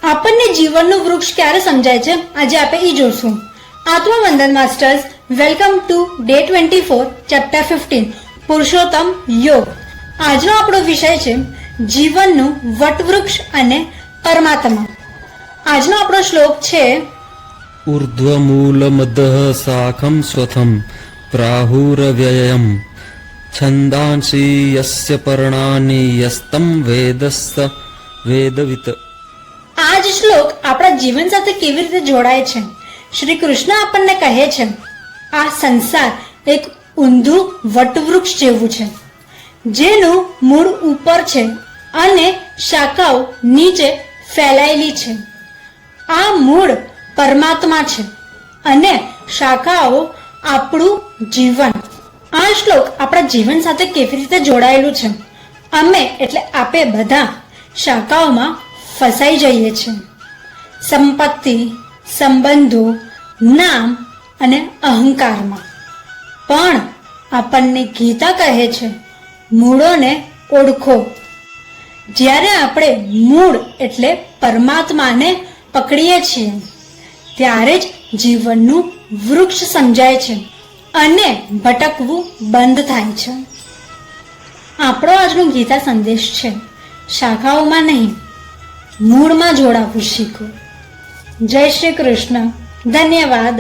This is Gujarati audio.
આપણને જીવનનું વૃક્ષ ક્યારે સમજાય છે, આજે આપણે એ જોશું. Atmavandan masters, welcome to day 24 chapter 15 Purushottam Yog. આજનો આપણો વિષય છે જીવનનું વટવૃક્ષ અને પરમાત્મા. આજનો આપણો શ્લોક છે ઊર્ધ્વમૂલમદઃ શાખમ સ્વથમ પ્રાહુરવ્યયમ છંદાંસી યસ્ય પર્ણાની યસ્તમ વેદસ્સ વેદવિત. આ જ શ્લોક આપણા જીવન સાથે કેવી રીતે જોડાય છે. શ્રી કૃષ્ણ આપણને કહે છે આ સંસાર એક ઊંધું વટવૃક્ષ જેવું છે, જેનું મૂળ ઉપર છે અને શાખાઓ નીચે ફેલાયેલી છે. આ મૂળ પરમાત્મા છે અને શાખાઓ આપણું જીવન. આ શ્લોક આપણા જીવન સાથે કેવી રીતે જોડાયેલું છે. અમે એટલે આપે બધા શાખાઓમાં ફસાઈ જઈએ છીએ. સંપત્તિ, સંબંધો, નામ અને અહંકારમાં. પણ આપણને ગીતા કહે છે મૂળોને ઓળખો. જ્યારે આપણે મૂળ એટલે પરમાત્માને પકડીએ છીએ ત્યારે જ જીવનનું વૃક્ષ સમજાય છે અને ભટકવું બંધ થાય છે. આપણો આજનો ગીતા સંદેશ છે શાખાઓમાં નહીં, મૂળમાં જોડાવું શીખો. જય શ્રી કૃષ્ણ. ધન્યવાદ.